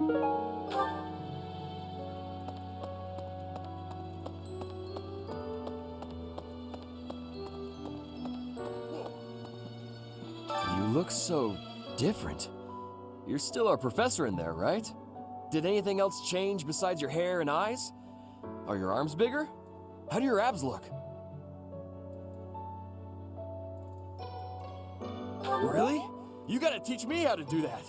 You look so different. You're still our professor in there, right? Did anything else change besides your hair and eyes? Are your arms bigger? How do your abs look? Really? You gotta teach me how to do that.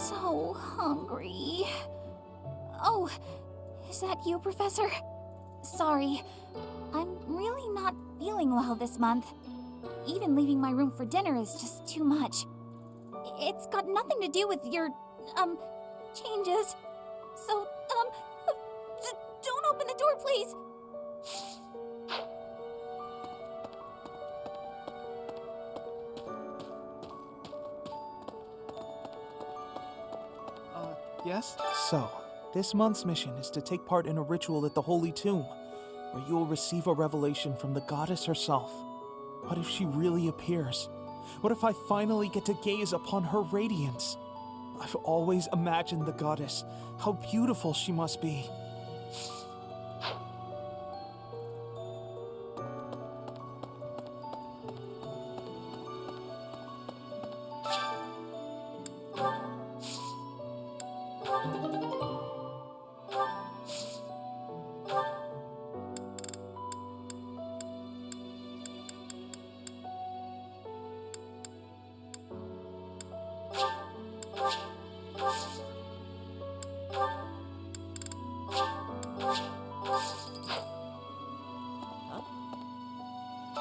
So hungry. Oh, is that you, Professor? Sorry, I'm really not feeling well this month. Even leaving my room for dinner is just too much. It's got nothing to do with your, changes. So, don't open the door, please. Yes? So, this month's mission is to take part in a ritual at the Holy Tomb, where you will receive a revelation from the goddess herself. What if she really appears? What if I finally get to gaze upon her radiance? I've always imagined the goddess, how beautiful she must be.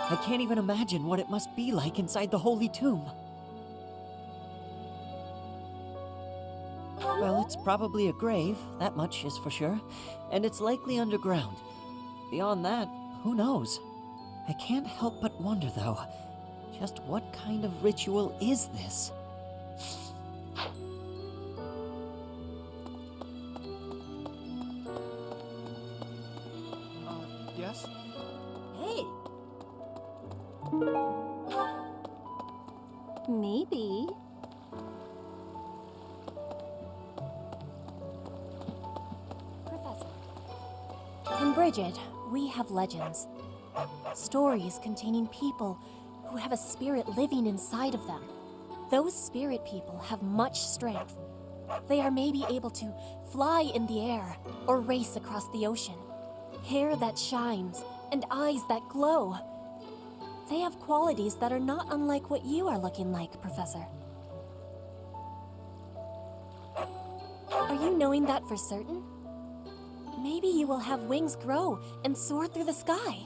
I can't even imagine what it must be like inside the Holy Tomb. Well, it's probably a grave, that much is for sure, and it's likely underground. Beyond that, who knows? I can't help but wonder, though, just what kind of ritual is this? Yes? Hey! Maybe. Professor. In Bridget, we have legends. Stories containing people who have a spirit living inside of them. Those spirit people have much strength. They are maybe able to fly in the air or race across the ocean. Hair that shines and eyes that glow. They have qualities that are not unlike what you are looking like, Professor. Are you knowing that for certain? Maybe you will have wings grow and soar through the sky.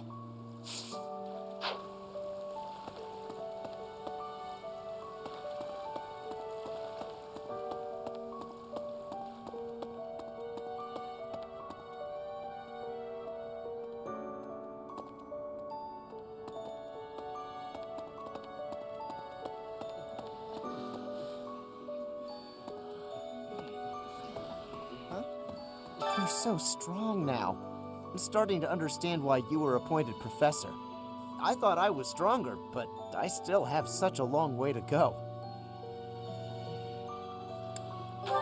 You're so strong now. I'm starting to understand why you were appointed professor. I thought I was stronger, but I still have such a long way to go.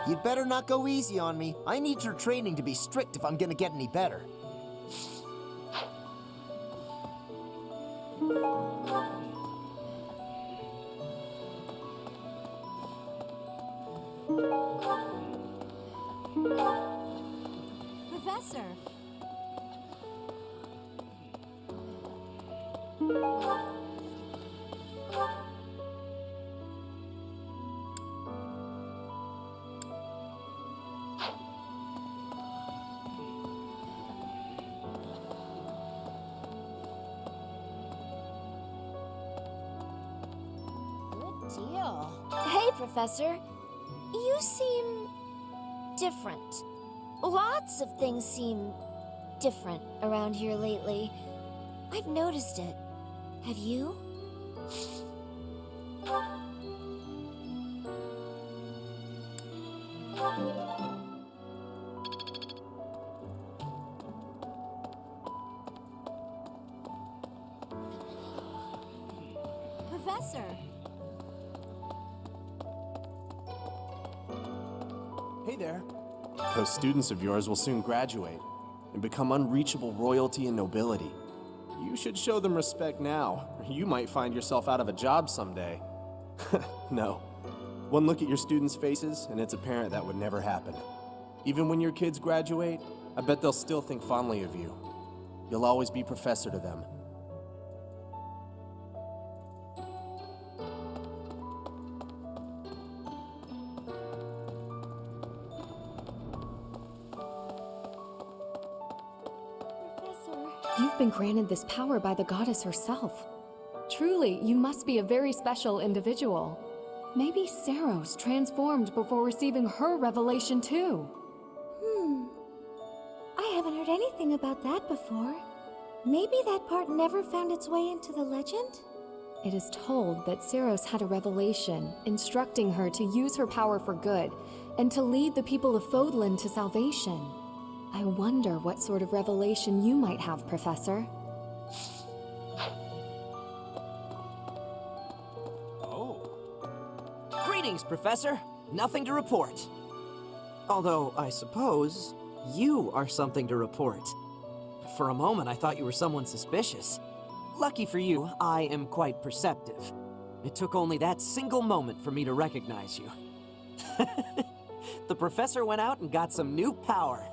You'd better not go easy on me. I need your training to be strict if I'm gonna get any better. Professor. Good deal. Hey, Professor. You seem different. Lots of things seem different around here lately. I've noticed it. Have you? Professor. Hey there. Those students of yours will soon graduate and become unreachable royalty and nobility. You should show them respect now, or you might find yourself out of a job someday. No. One look at your students' faces, and it's apparent that would never happen. Even when your kids graduate, I bet they'll still think fondly of you. You'll always be professor to them. You've been granted this power by the goddess herself. Truly, you must be a very special individual. Maybe Saros transformed before receiving her revelation too. I haven't heard anything about that before. Maybe that part never found its way into the legend? It is told that Saros had a revelation instructing her to use her power for good and to lead the people of Fodlan to salvation. I wonder what sort of revelation you might have, Professor. Greetings, Professor. Nothing to report. Although, I suppose, you are something to report. For a moment, I thought you were someone suspicious. Lucky for you, I am quite perceptive. It took only that single moment for me to recognize you. The professor went out and got some new power.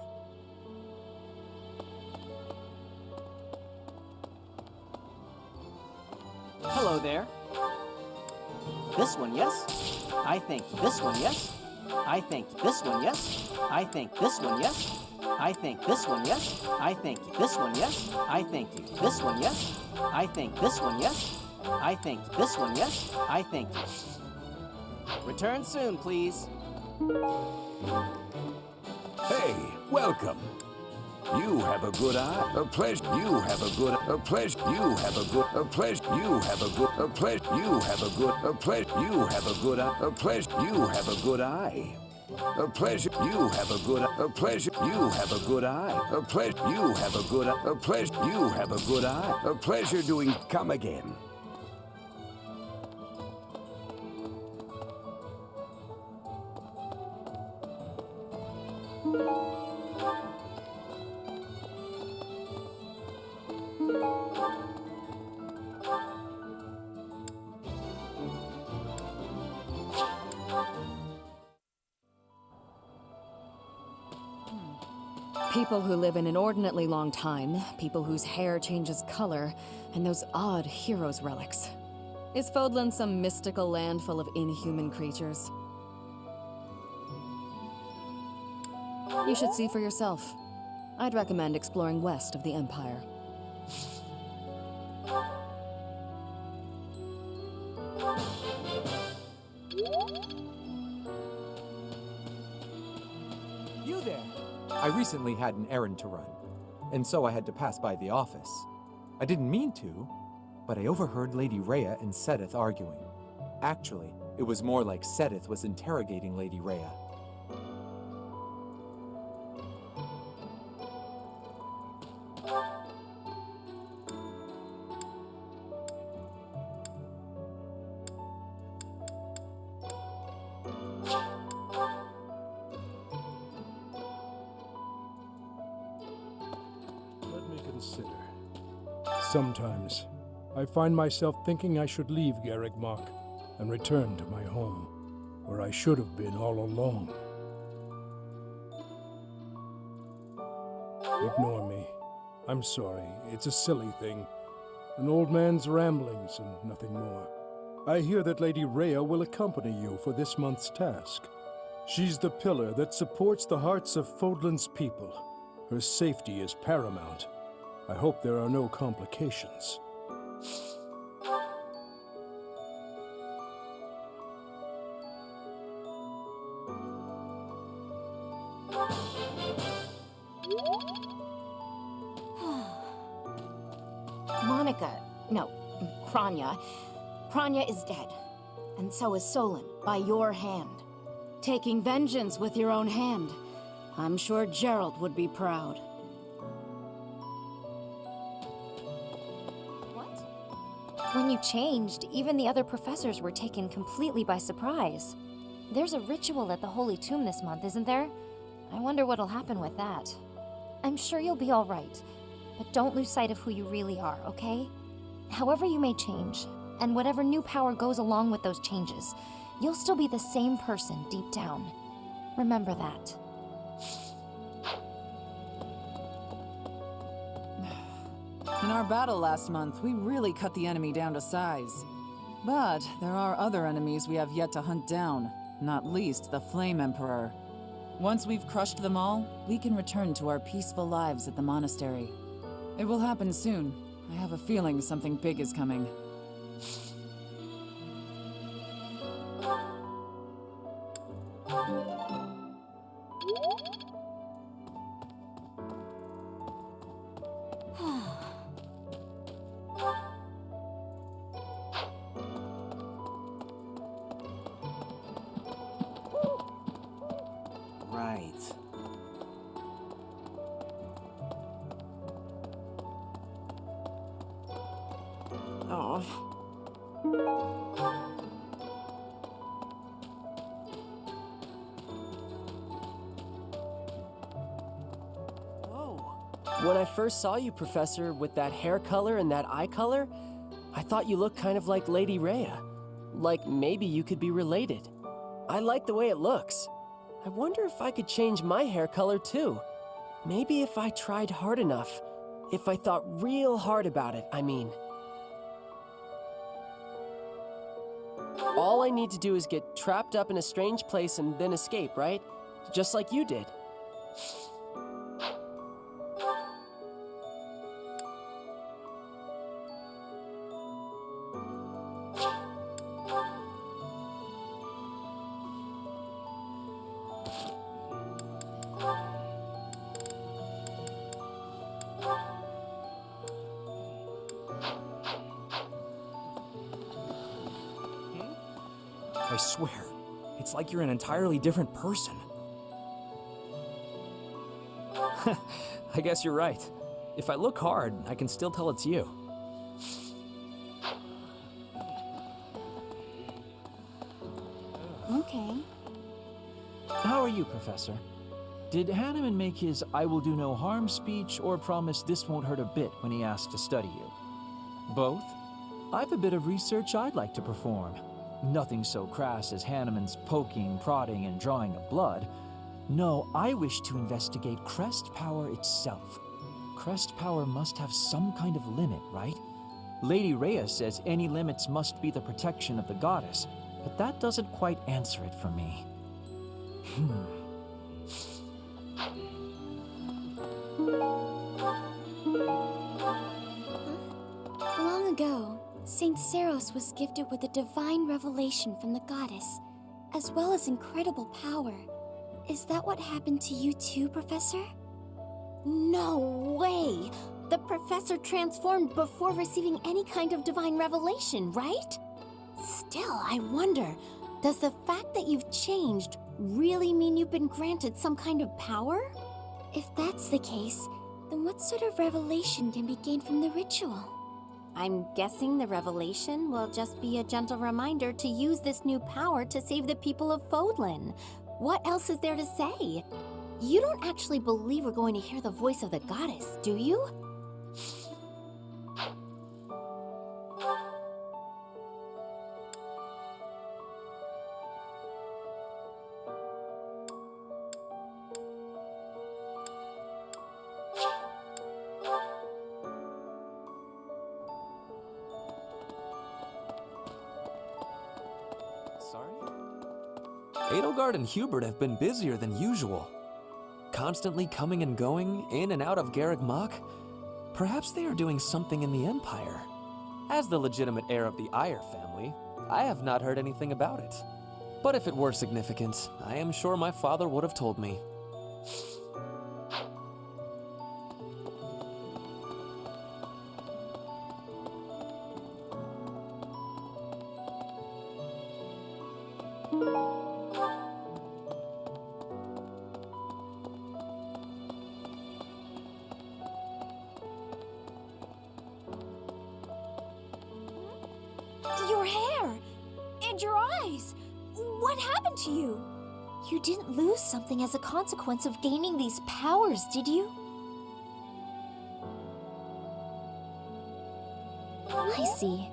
Hello there. This one, yes? I think this one, yes? I think this one, yes? I think this one, yes? I think this one, yes? I think this one, yes? I think this one, yes? I think this one, yes? I think this one, yes? I think... Return soon, please. Hey, welcome. You have a good eye. A pleasure. You have a good. A pleasure. You have a good. A pleasure. You have a good. A pleasure. You have a good. A pleasure. You have a good eye. A pleasure. You have a good eye. A pleasure. You have a good. A pleasure. You have a good eye. A pleasure. You have a good. A pleasure. You have a good eye. A pleasure doing. Come again. People who live an inordinately long time, people whose hair changes color, and those odd heroes' relics. Is Fodlan some mystical land full of inhuman creatures? You should see for yourself. I'd recommend exploring west of the Empire. You there! I recently had an errand to run, and so I had to pass by the office. I didn't mean to, but I overheard Lady Rhea and Sedith arguing. Actually, it was more like Sedith was interrogating Lady Rhea. Let me consider. Sometimes, I find myself thinking I should leave Garrigmach and return to my home, where I should have been all along. Ignore me. I'm sorry. It's a silly thing. An old man's ramblings and nothing more. I hear that Lady Rhea will accompany you for this month's task. She's the pillar that supports the hearts of Fodlan's people. Her safety is paramount. I hope there are no complications. Kranya. Kranya is dead, and so is Solon, by your hand. Taking vengeance with your own hand. I'm sure Gerald would be proud. What? When you changed, even the other professors were taken completely by surprise. There's a ritual at the Holy Tomb this month, isn't there? I wonder what'll happen with that. I'm sure you'll be all right, but don't lose sight of who you really are, okay? However you may change, and whatever new power goes along with those changes, you'll still be the same person deep down. Remember that. In our battle last month, we really cut the enemy down to size. But there are other enemies we have yet to hunt down, not least the Flame Emperor. Once we've crushed them all, we can return to our peaceful lives at the monastery. It will happen soon. I have a feeling something big is coming. Right. Oh. When I first saw you, Professor, with that hair color and that eye color, I thought you looked kind of like Lady Rhea. Like maybe you could be related. I like the way it looks. I wonder if I could change my hair color too. Maybe if I tried hard enough. If I thought real hard about it, I mean. All I need to do is get trapped up in a strange place and then escape, right? Just like you did. I swear, it's like you're an entirely different person. I guess you're right. If I look hard, I can still tell it's you. Okay. How are you, Professor? Did Hanneman make his I will do no harm speech or promise this won't hurt a bit when he asked to study you? Both? I've a bit of research I'd like to perform. Nothing so crass as Hanneman's poking, prodding, and drawing of blood. No, I wish to investigate crest power itself. Crest power must have some kind of limit, right? Lady Rhea says any limits must be the protection of the goddess, but that doesn't quite answer it for me. Long ago, Saint Seros was gifted with a divine revelation from the goddess, as well as incredible power. Is that what happened to you too, Professor? No way! The professor transformed before receiving any kind of divine revelation, right? Still, I wonder, does the fact that you've changed really mean you've been granted some kind of power? If that's the case, then what sort of revelation can be gained from the ritual? I'm guessing the revelation will just be a gentle reminder to use this new power to save the people of Fodlan. What else is there to say? You don't actually believe we're going to hear the voice of the goddess, do you? Edelgard and Hubert have been busier than usual. Constantly coming and going, in and out of Garreg Mach. Perhaps they are doing something in the Empire. As the legitimate heir of the Ayer family, I have not heard anything about it. But if it were significant, I am sure my father would have told me. What happened to you? You didn't lose something as a consequence of gaining these powers, did you? I see.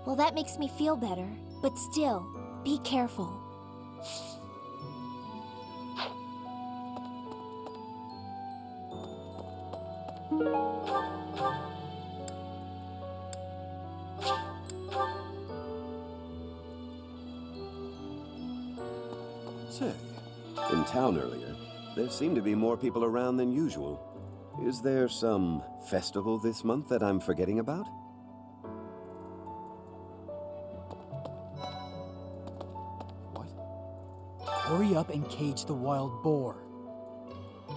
Well, that makes me feel better. But still, be careful. Say, in town earlier, there seemed to be more people around than usual. Is there some festival this month that I'm forgetting about? Hurry up and cage the wild boar.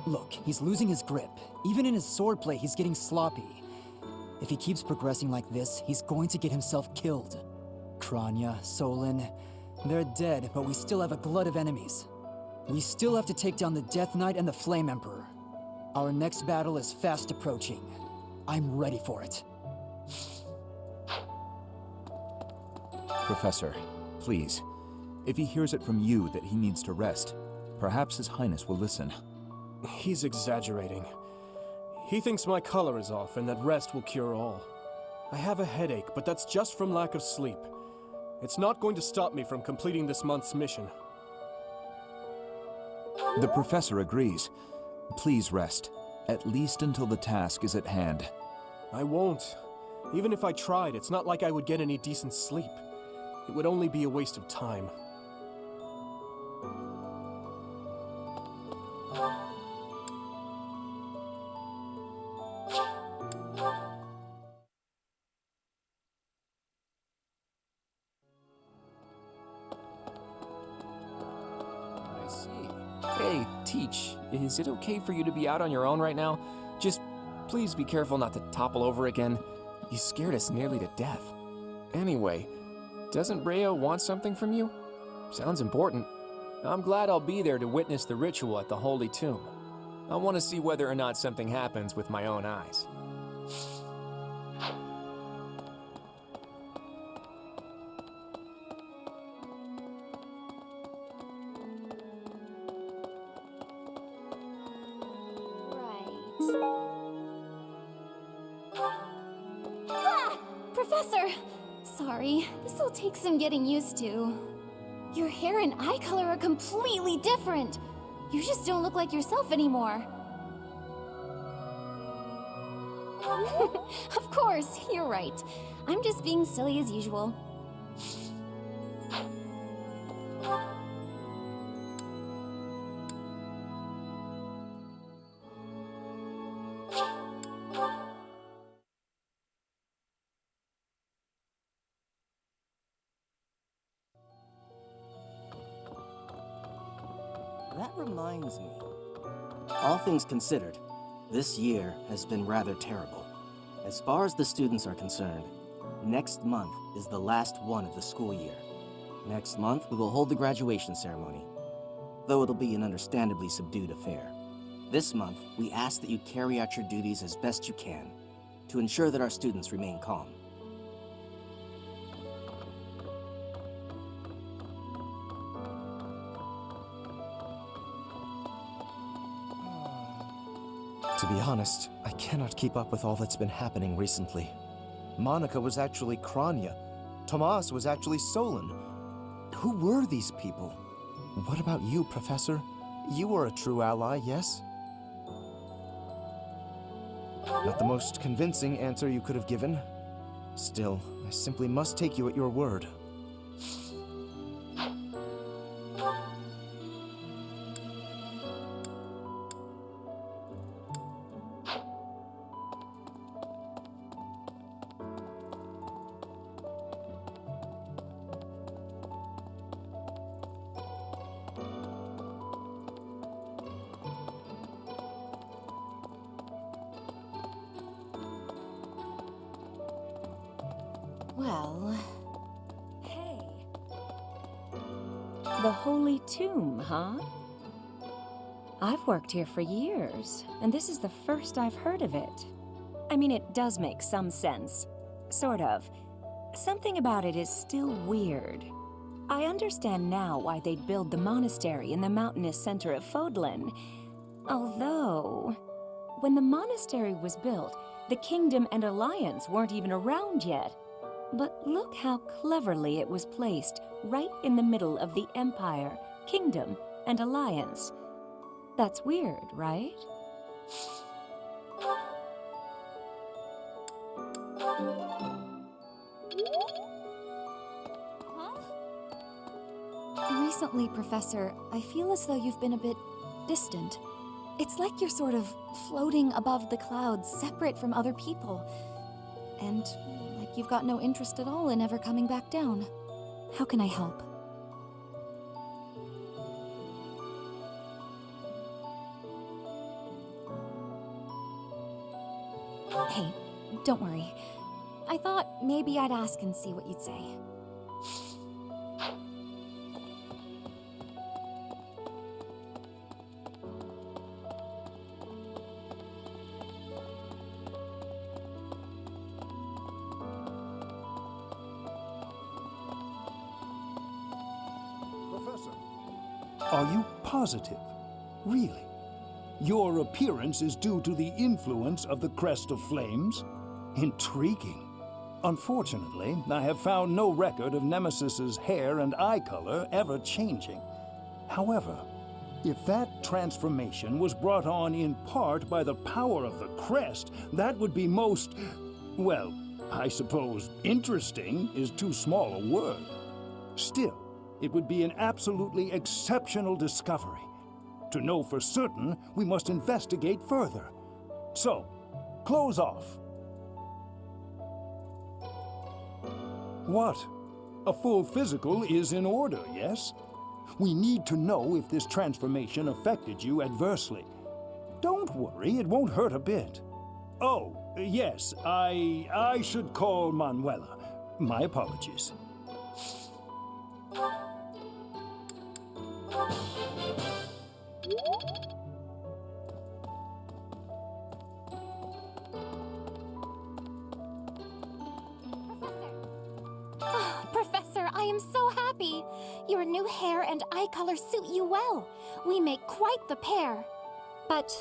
Look, he's losing his grip. Even in his swordplay, he's getting sloppy. If he keeps progressing like this, he's going to get himself killed. Kranya, Solon, they're dead, but we still have a glut of enemies. We still have to take down the Death Knight and the Flame Emperor. Our next battle is fast approaching. I'm ready for it. Professor, please. If he hears it from you that he needs to rest, perhaps His Highness will listen. He's exaggerating. He thinks my color is off and that rest will cure all. I have a headache, but that's just from lack of sleep. It's not going to stop me from completing this month's mission. The Professor agrees. Please rest, at least until the task is at hand. I won't. Even if I tried, it's not like I would get any decent sleep. It would only be a waste of time. I see. Hey, Teach, is it okay for you to be out on your own right now? Just please be careful not to topple over again. You scared us nearly to death. Anyway, doesn't Rhea want something from you? Sounds important. I'm glad I'll be there to witness the ritual at the Holy Tomb. I want to see whether or not something happens with my own eyes. Ah! Professor! Sorry, this'll take some getting used to. Your hair and eye color are completely different. You just don't look like yourself anymore. Of course, you're right. I'm just being silly as usual. That reminds me. All things considered, this year has been rather terrible. As far as the students are concerned, next month is the last one of the school year. Next month, we will hold the graduation ceremony, though it'll be an understandably subdued affair. This month, we ask that you carry out your duties as best you can to ensure that our students remain calm. To be honest, I cannot keep up with all that's been happening recently. Monica was actually Kranya. Tomas was actually Solon. Who were these people? What about you, Professor? You were a true ally, yes? Not the most convincing answer you could have given. Still, I simply must take you at your word. Well... Hey. The Holy Tomb, huh? I've worked here for years, and this is the first I've heard of it. I mean, it does make some sense. Sort of. Something about it is still weird. I understand now why they'd build the monastery in the mountainous center of Fodlan. Although, when the monastery was built, the kingdom and alliance weren't even around yet. But look how cleverly it was placed, right in the middle of the empire, kingdom, and alliance. That's weird, right? Recently, Professor, I feel as though you've been a bit distant. It's like you're sort of floating above the clouds, separate from other people. And like you've got no interest at all in ever coming back down. How can I help? Hey, don't worry. I thought maybe I'd ask and see what you'd say. Professor, are you positive? Really? Your appearance is due to the influence of the Crest of Flames? Intriguing. Unfortunately, I have found no record of Nemesis's hair and eye color ever changing. However, if that transformation was brought on in part by the power of the crest, that would be most, well, I suppose interesting is too small a word. Still, it would be an absolutely exceptional discovery. To know for certain, we must investigate further. So, close off. What? A full physical is in order, yes? We need to know if this transformation affected you adversely. Don't worry, it won't hurt a bit. Oh, yes, I should call Manuela. My apologies. Professor, I am so happy! Your new hair and eye color suit you well. We make quite the pair. But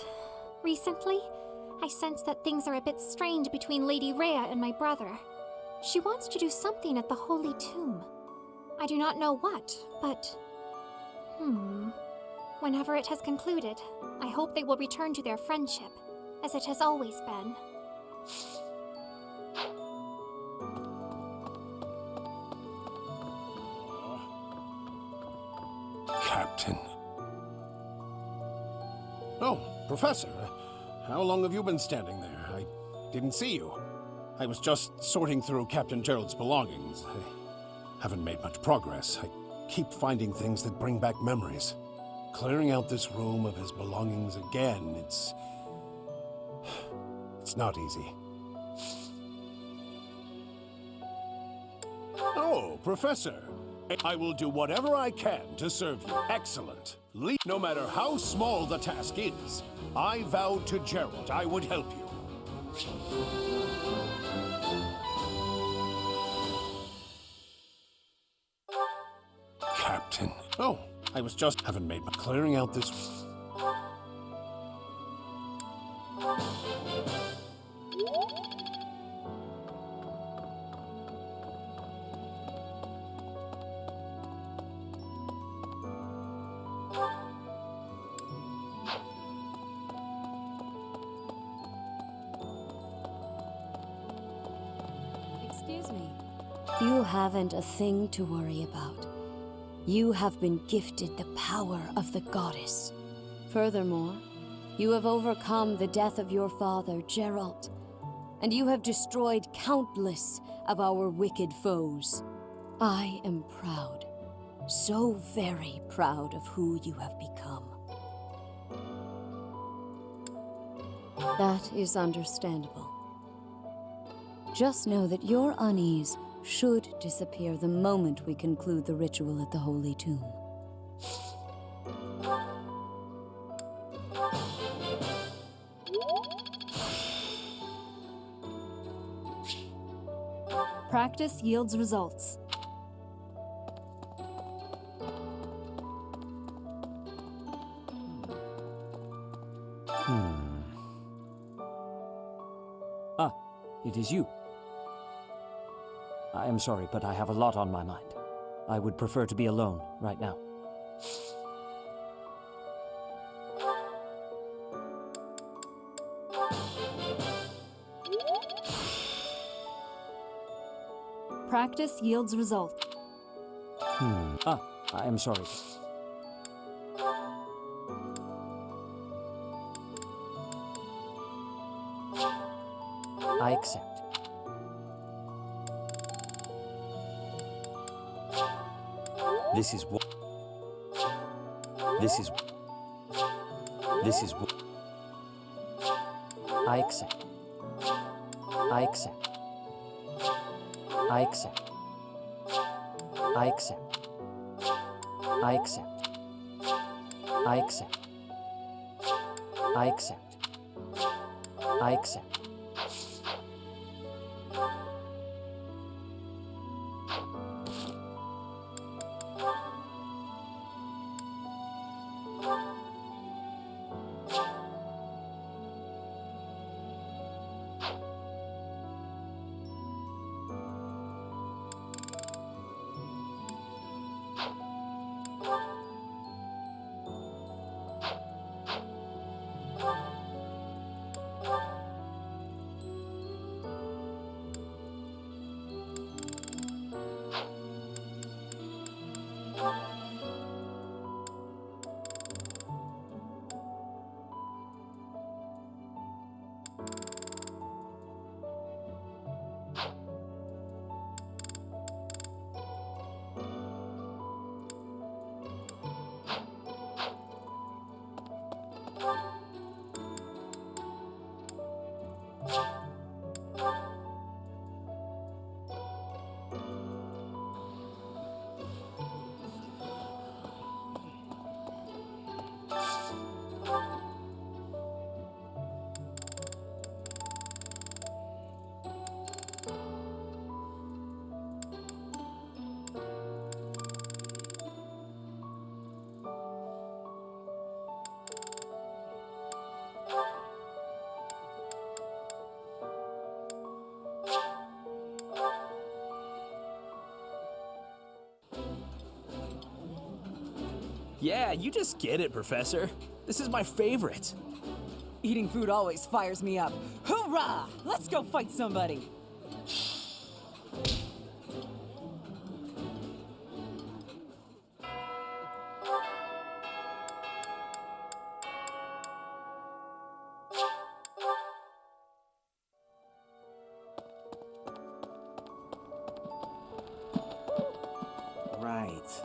recently, I sense that things are a bit strained between Lady Rhea and my brother. She wants to do something at the Holy Tomb. I do not know what, but... Whenever it has concluded, I hope they will return to their friendship, as it has always been. Captain. Oh, Professor. How long have you been standing there? I didn't see you. I was just sorting through Captain Gerald's belongings. I haven't made much progress. I keep finding things that bring back memories. Clearing out this room of his belongings again, it's not easy. Oh, Professor. I will do whatever I can to serve you. Excellent. No matter how small the task is, I vowed to Gerald I would help you. Captain. Oh, I was just haven't made my clearing out this. Excuse me. You haven't a thing to worry about. You have been gifted the power of the goddess. Furthermore, you have overcome the death of your father, Gerald, and you have destroyed countless of our wicked foes. I am proud, so very proud of who you have become. That is understandable. Just know that your unease should disappear the moment we conclude the ritual at the Holy Tomb. Practice yields results. Ah, it is you. I am sorry, but I have a lot on my mind. I would prefer to be alone right now. Practice yields result. Ah, I am sorry. I accept. This is what. This is what. I accept. I accept. I accept. I accept. I accept. I accept. I accept. I accept. Yeah, you just get it, Professor. This is my favorite. Eating food always fires me up. Hoorah! Let's go fight somebody! Right.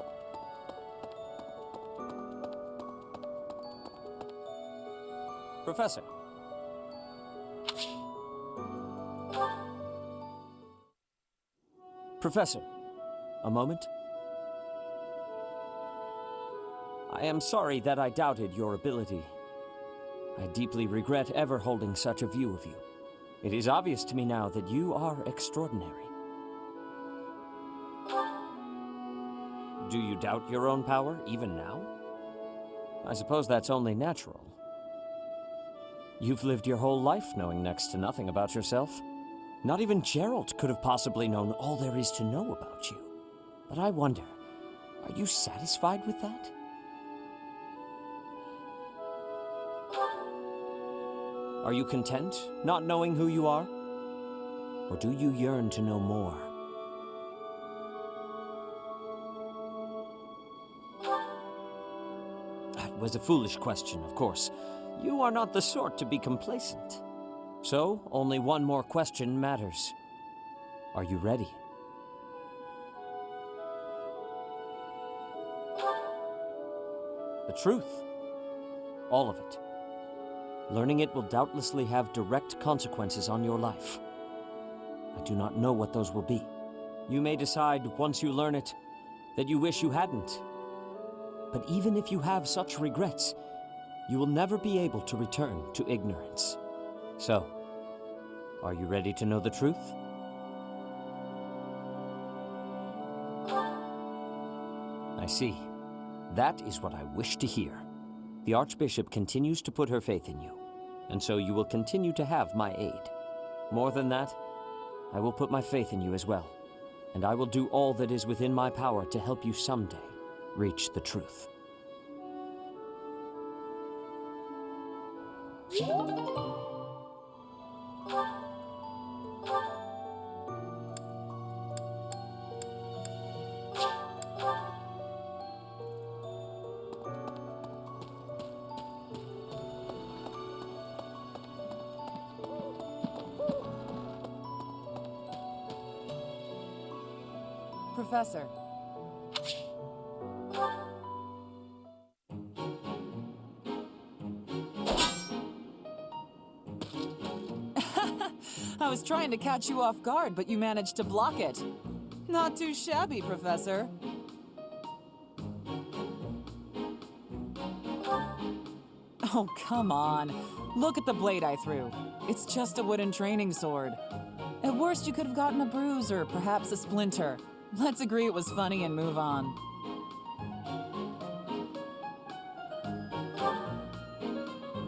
Professor. Professor, a moment. I am sorry that I doubted your ability. I deeply regret ever holding such a view of you. It is obvious to me now that you are extraordinary. Do you doubt your own power, even now? I suppose that's only natural. You've lived your whole life knowing next to nothing about yourself. Not even Gerald could have possibly known all there is to know about you. But I wonder, are you satisfied with that? Are you content, not knowing who you are? Or do you yearn to know more? That was a foolish question, of course. You are not the sort to be complacent. So, only one more question matters. Are you ready? The truth. All of it. Learning it will doubtlessly have direct consequences on your life. I do not know what those will be. You may decide, once you learn it, that you wish you hadn't. But even if you have such regrets, you will never be able to return to ignorance. So, are you ready to know the truth? I see. That is what I wish to hear. The Archbishop continues to put her faith in you. and so you will continue to have my aid. More than that, I will put my faith in you as well, and I will do all that is within my power to help you someday reach the truth. Professor. I was trying to catch you off guard, but you managed to block it. Not too shabby, Professor. Oh, come on. Look at the blade I threw. It's just a wooden training sword. At worst, you could have gotten a bruise or perhaps a splinter. Let's agree it was funny and move on.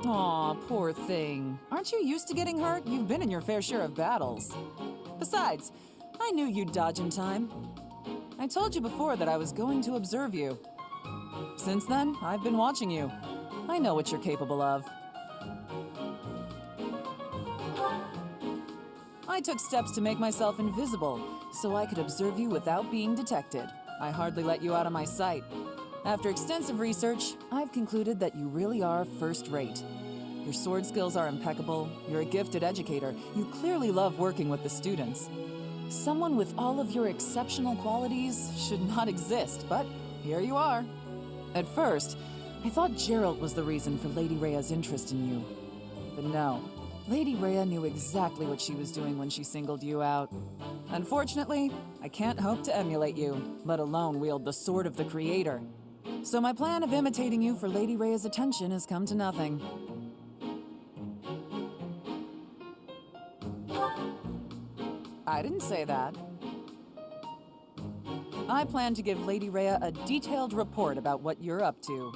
Aw, poor thing. Aren't you used to getting hurt? You've been in your fair share of battles. Besides, I knew you'd dodge in time. I told you before that I was going to observe you. Since then, I've been watching you. I know what you're capable of. I took steps to make myself invisible, so I could observe you without being detected. I hardly let you out of my sight. After extensive research, I've concluded that you really are first-rate. Your sword skills are impeccable, you're a gifted educator, you clearly love working with the students. Someone with all of your exceptional qualities should not exist, but here you are. At first, I thought Gerald was the reason for Lady Rhea's interest in you. But no, Lady Rhea knew exactly what she was doing when she singled you out. Unfortunately, I can't hope to emulate you, let alone wield the sword of the Creator. So my plan of imitating you for Lady Rhea's attention has come to nothing. I didn't say that. I plan to give Lady Rhea a detailed report about what you're up to.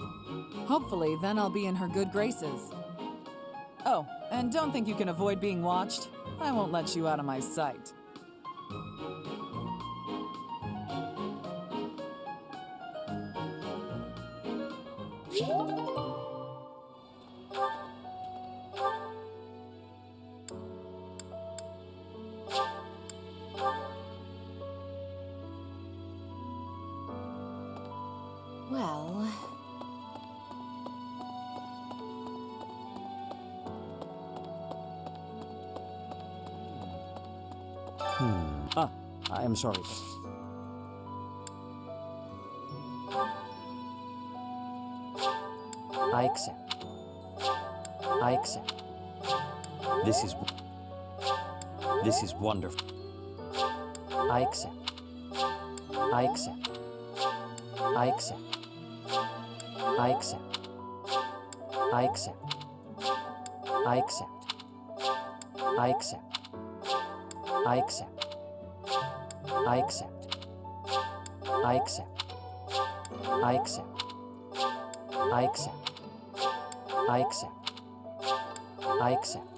Hopefully, then I'll be in her good graces. Oh, and don't think you can avoid being watched. I won't let you out of my sight. Well... I am sorry. I accept. I accept. This is wonderful. I accept. I accept. I accept. I accept. I accept. I accept. I accept. I accept. I accept. I accept. I accept. I accept. I accept. I accept.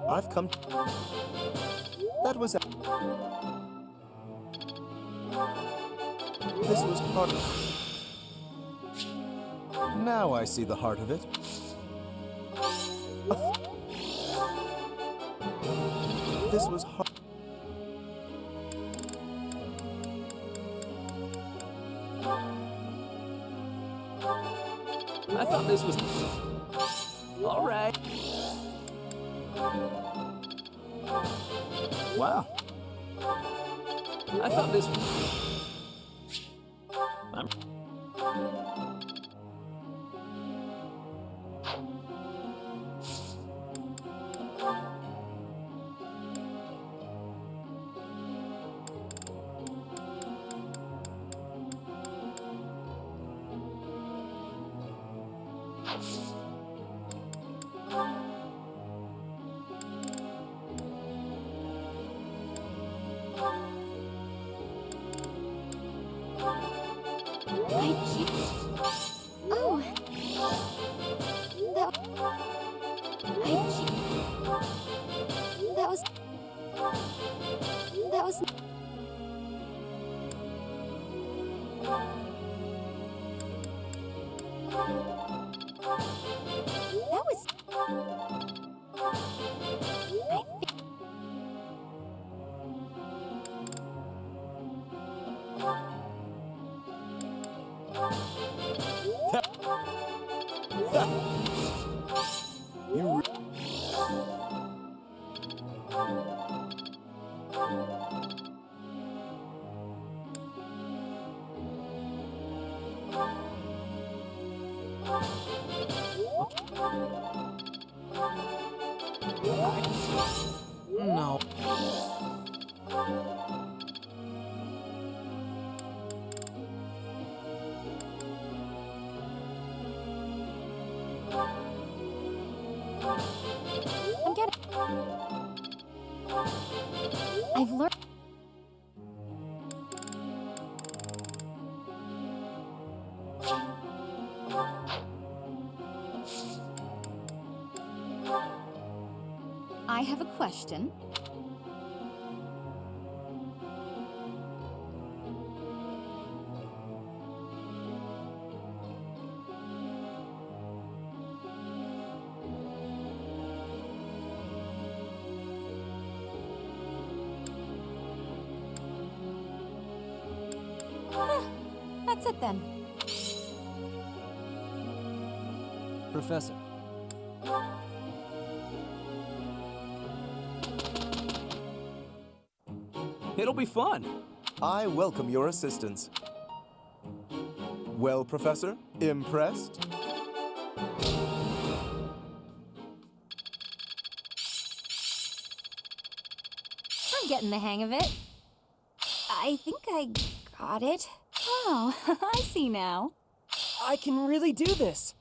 I've come. That was. This was part of. Now I see the heart of it. This was hard. I thought this was... All right. Wow. I thought this was... Oh. That was... You No. I'm getting... I've learned... I have a question. That's it then. Professor. It'll be fun. I welcome your assistance. Well, Professor, impressed? I'm getting the hang of it. I think I got it. Oh, I see now. I can really do this.